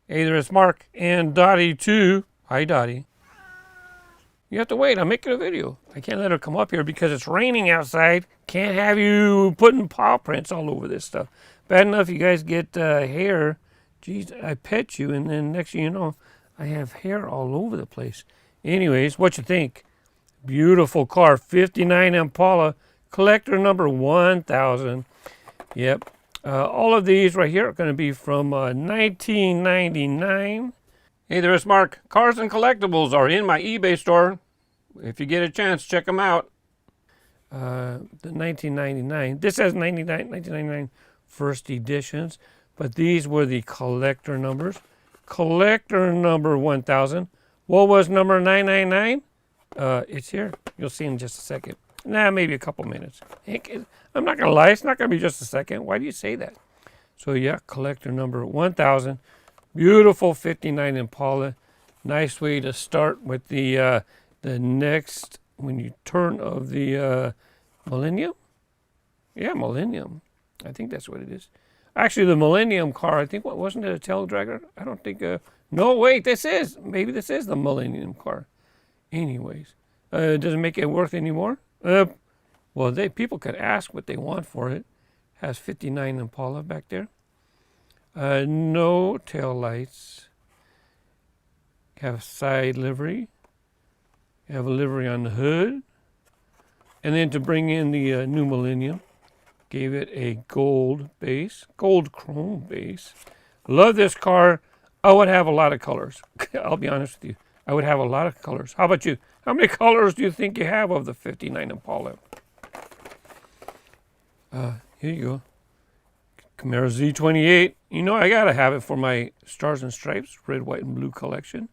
Hey there, it's Mark and Dottie too. Hi, Dottie. You have to wait. I'm making a video. I can't let her come up here because it's raining outside. Can't have you putting paw prints all over this stuff. Bad enough you guys get hair. Geez, I pet you, and then next thing you know, I have hair all over the place. Anyways, what you think? Beautiful car, 59 Impala, collector number 1000. Yep. All of these right here are going to be from 1999. Hey there, it's Mark. Cars and collectibles are in my eBay store. If you get a chance, check them out. The 1999. This has 1999 first editions, but these were the collector numbers. Collector number 1000. What was number 999? It's here. You'll see in just a second. Nah, maybe a couple minutes. I'm not going to lie. It's not going to be just a second. Why do you say that? So, yeah, collector number 1000. Beautiful 59 Impala. Nice way to start with the next, when you turn of the Millennium. Yeah, Millennium. I think that's what it is. Actually, the Millennium car, I think, what wasn't it a tail dragger? I don't think, no, wait, maybe this is the Millennium car. Anyways, doesn't make it worth anymore. Well, people could ask what they want for it. Has 59 Impala back there. No tail lights. Have side livery. Have a livery on the hood. And then to bring in the new Millennium, gave it a gold base, gold chrome base. Love this car. I would have a lot of colors. I'll be honest with you. I would have a lot of colors. How about you? How many colors do you think you have of the 59 Impala? Here you go. Camaro Z28. You know I gotta have it for my Stars and Stripes, red, white, and blue collection.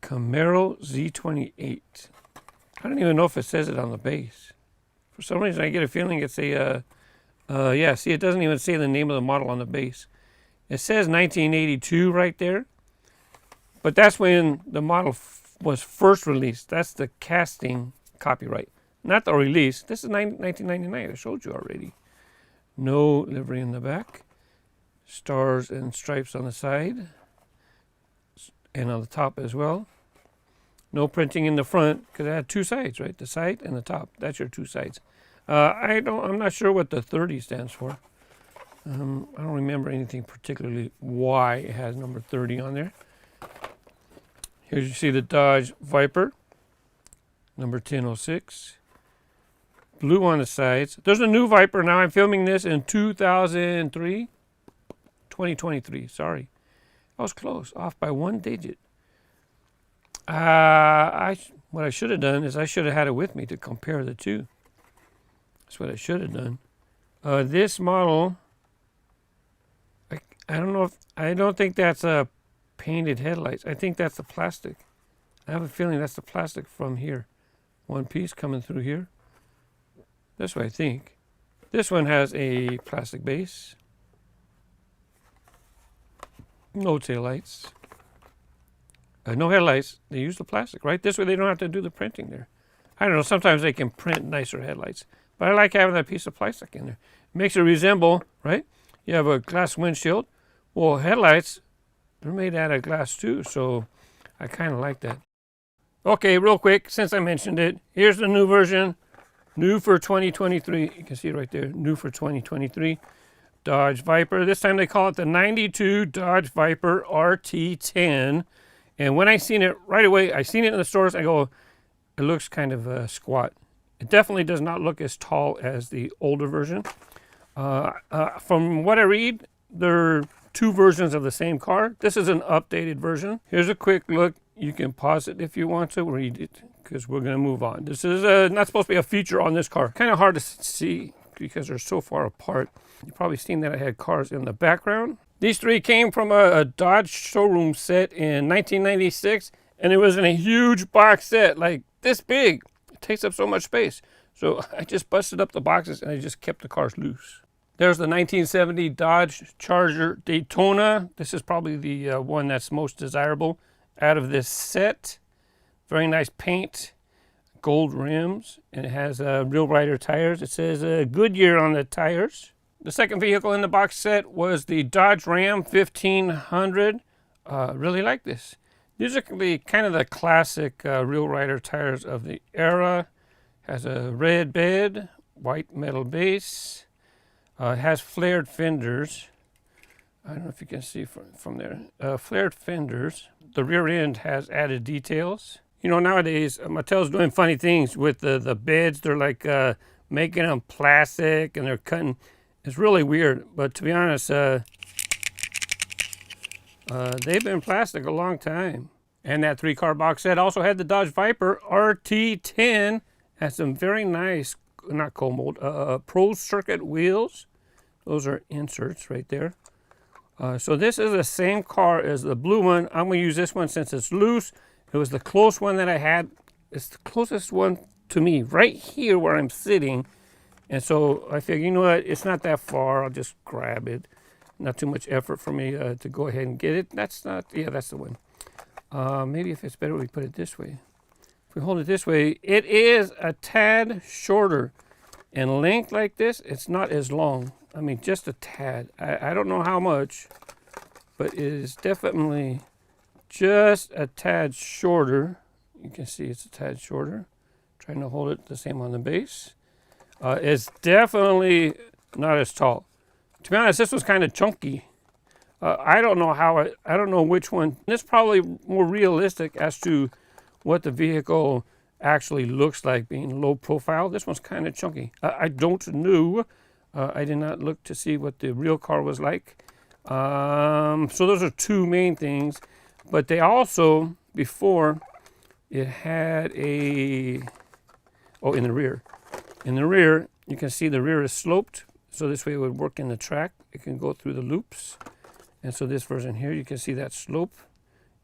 Camaro Z28. I don't even know if it says it on the base. For some reason I get a feeling it's a, yeah, see, it doesn't even say the name of the model on the base. It says 1982 right there. But that's when the model was first released. That's the casting copyright, not the release. This is 1999. I showed you already. No livery in the back. Stars and stripes on the side. And on the top as well. No printing in the front because it had two sides, right? The side and the top. That's your two sides. I'm not sure what the 30 stands for. I don't remember anything particularly why it has number 30 on there. Here you see the Dodge Viper, number 1006. Blue on the sides. There's a new Viper now. I'm filming this in 2023. Sorry. I was close, off by one digit. What I should have done is I should have had it with me to compare the two. That's what I should have done. This model, I don't think that's a painted headlights. I think that's the plastic. I have a feeling that's the plastic from here. One piece coming through here. That's what I think. This one has a plastic base. No tail lights. No headlights. They use the plastic, right? This way they don't have to do the printing there. I don't know. Sometimes they can print nicer headlights. But I like having that piece of plastic in there. It makes it resemble, right? You have a glass windshield. Well, headlights, they're made out of glass too, so I kind of like that. Okay, real quick, since I mentioned it, here's the new version. New for 2023. You can see it right there. New for 2023. Dodge Viper. This time they call it the 92 Dodge Viper RT10. And when I seen it right away, I seen it in the stores, I go, it looks kind of squat. It definitely does not look as tall as the older version. From what I read, there are two versions of the same car. This is an updated version. Here's a quick look. You can pause it if you want to read it because we're going to move on. This is not supposed to be a feature on this car. Kind of hard to see because they're so far apart. You've probably seen that I had cars in the background. These three came from a Dodge showroom set in 1996, and it was in a huge box set, like this big. It takes up so much space. So I just busted up the boxes and I just kept the cars loose. There's the 1970 Dodge Charger Daytona. This is probably the one that's most desirable out of this set. Very nice paint, gold rims, and it has Real Rider tires. It says Goodyear on the tires. The second vehicle in the box set was the Dodge Ram 1500. Really like this. These are kind of the classic Real Rider tires of the era. Has a red bed, white metal base. Has flared fenders. I don't know if you can see from there. Flared fenders. The rear end has added details. You know, nowadays Mattel's doing funny things with the beds. They're like making them plastic and they're cutting. It's really weird, but to be honest, they've been plastic a long time. And that 3-car box set also had the Dodge Viper RT10. Has some very nice, not cold mold, pro circuit wheels. Those are inserts right there. So this is the same car as the blue one. I'm going to use this one since it's loose. It was the close one that I had. It's the closest one to me right here where I'm sitting. And so I figured, you know what, it's not that far. I'll just grab it. Not too much effort for me to go ahead and get it. That's not, yeah, that's the one. Maybe if it's better we put it this way. If we hold it this way, it is a tad shorter. In length like this, it's not as long. I mean, just a tad. I don't know how much, but it is definitely just a tad shorter. You can see it's a tad shorter. Trying to hold it the same on the base. It's definitely not as tall. To be honest, this was kind of chunky. I don't know I don't know which one. This is probably more realistic as to what the vehicle actually looks like being low profile. This one's kind of chunky. I don't know. I did not look to see what the real car was like. So those are two main things. But they also, before, it had in the rear. In the rear, you can see the rear is sloped, so this way it would work in the track. It can go through the loops. And so this version here, you can see that slope.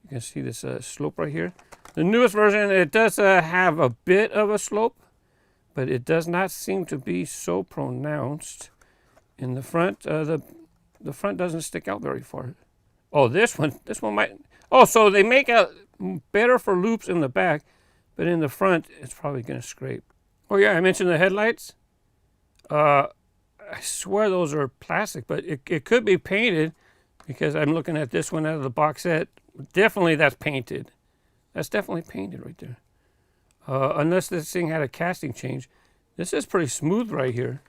You can see this slope right here. The newest version, it does have a bit of a slope, but it does not seem to be so pronounced. In the front, the front doesn't stick out very far. Oh, this one might. Oh, so they make it better for loops in the back, but in the front, it's probably going to scrape. Oh yeah, I mentioned the headlights. I swear those are plastic, but it could be painted because I'm looking at this one out of the box set. Definitely that's painted. That's definitely painted right there. Unless this thing had a casting change. This is pretty smooth right here.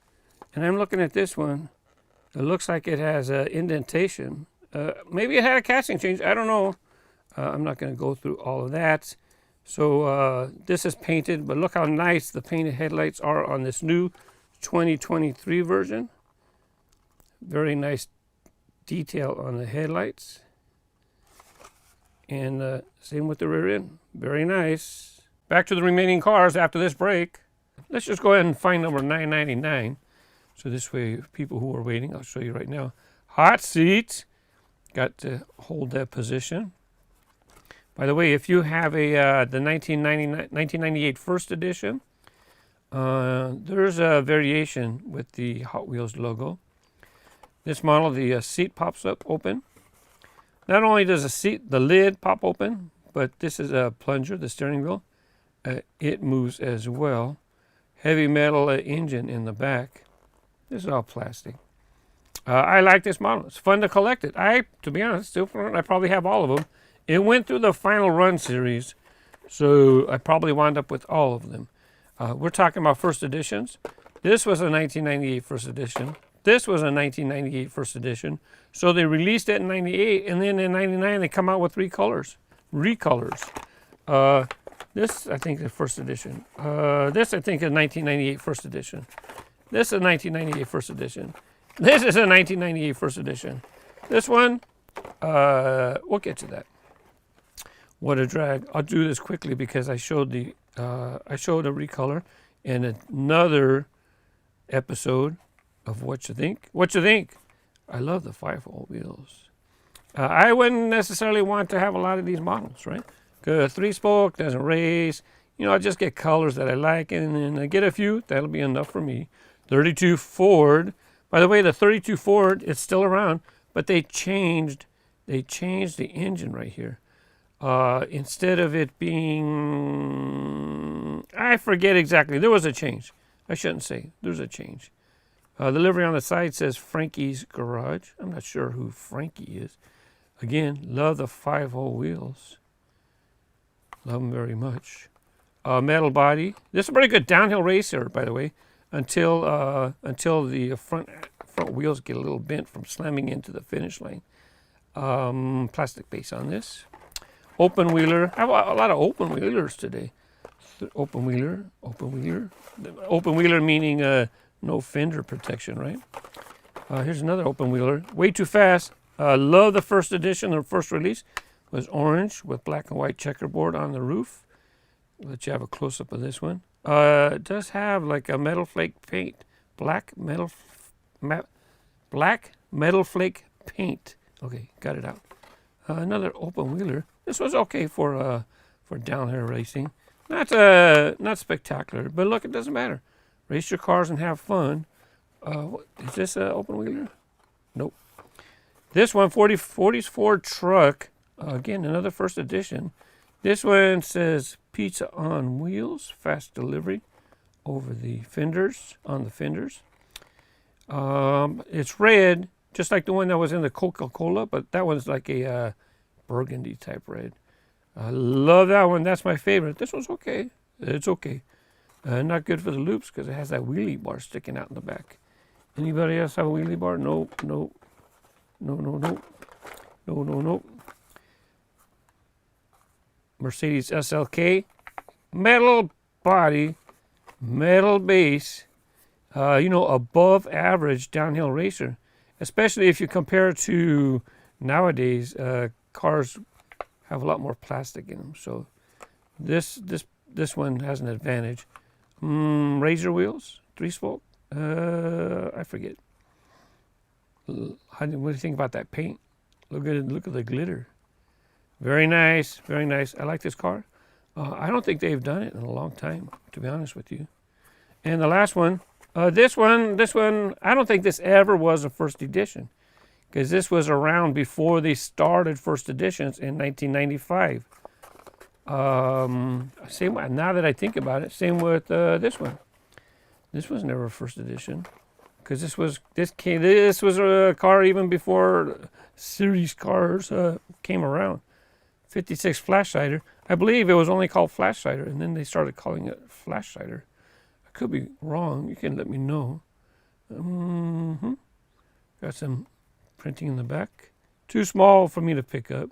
And I'm looking at this one. It looks like it has an indentation. Maybe it had a casting change. I don't know. I'm not going to go through all of that. So this is painted, but look how nice the painted headlights are on this new 2023 version. Very nice detail on the headlights. And same with the rear end. Very nice. Back to the remaining cars after this break. Let's just go ahead and find number 999. So this way, people who are waiting, I'll show you right now. Hot seat. Got to hold that position. By the way, if you have the 1998 First Edition, there's a variation with the Hot Wheels logo. This model, the seat pops up open. Not only does the lid pop open, but this is a plunger, the steering wheel. It moves as well. Heavy metal engine in the back. This is all plastic. I like this model. It's fun to collect it. To be honest, still fun. I probably have all of them. It went through the Final Run series, so I probably wound up with all of them. We're talking about first editions. This was a 1998 first edition. This was a 1998 first edition. So they released it in 98, and then in 99 they come out with recolors. This, I think, is first edition. This, I think, is 1998 first edition. This is a 1998 first edition. This is a 1998 first edition. This one, we'll get to that. Whatta Drag. I'll do this quickly because I showed a recolor in another episode of What You Think. What You Think? I love the 5-hole wheels. I wouldn't necessarily want to have a lot of these models, right? Because 3-spoke doesn't race. You know, I just get colors that I like, and then I get a few. That'll be enough for me. 32 Ford. By the way, the 32 Ford is still around, but they changed the engine right here. Instead of it being, I forget exactly. There was a change. I shouldn't say. There's a change. The livery on the side says Frankie's Garage. I'm not sure who Frankie is. Again, love the 5-hole wheels. Love them very much. Metal body. This is a pretty good downhill racer, by the way, until the front wheels get a little bent from slamming into the finish line. Plastic base on this. Open wheeler. I have a lot of open wheelers today. Open wheeler. Open wheeler meaning no fender protection, right? Here's another open wheeler. Way Too Fast. Love the first edition. The first release was orange with black and white checkerboard on the roof. Let you have a close-up of this one. It does have like a metal flake paint. Black metal flake paint. Okay, got it out. Another open wheeler. This was okay for downhill racing. Not spectacular, but look, it doesn't matter. Race your cars and have fun. Is this an open wheeler? Nope. This one, 40's Ford truck. Again, another first edition. This one says Pizza on Wheels, fast delivery over the fenders, on the fenders. It's red, just like the one that was in the Coca-Cola, but that one's like a burgundy type red. I love that one. That's my favorite. This one's okay. It's okay. Not good for the loops because it has that wheelie bar sticking out in the back. Anybody else have a wheelie bar? Nope. No. Mercedes SLK, metal body, metal base, above average downhill racer, especially if you compare it to nowadays. Cars have a lot more plastic in them, so this one has an advantage. Razor wheels, 3-spoke. I forget. What do you think about that paint? Look at the glitter. Very nice, very nice. I like this car. I don't think they've done it in a long time, to be honest with you. And the last one, this one, I don't think this ever was a first edition, because this was around before they started first editions in 1995. Same. Now that I think about it, same with this one. This was never a first edition, because this was a car even before series cars came around. 56 Flashsider. I believe it was only called Flashsider, and then they started calling it Flashsider. I could be wrong. You can let me know. Got some printing in the back. Too small for me to pick up.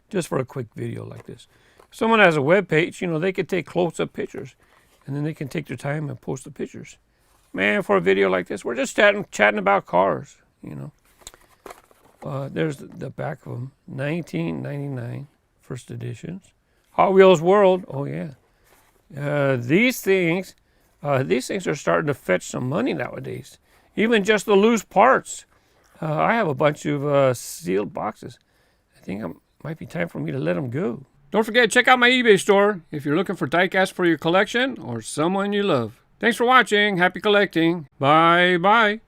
Just for a quick video like this. If someone has a web page, they could take close-up pictures, and then they can take their time and post the pictures. Man, for a video like this, we're just chatting about cars, There's the back of them. 1999 first editions. Hot Wheels World. Oh yeah. These things are starting to fetch some money nowadays. Even just the loose parts. I have a bunch of sealed boxes. I think it might be time for me to let them go. Don't forget to check out my eBay store if you're looking for diecast for your collection or someone you love. Thanks for watching. Happy collecting. Bye bye.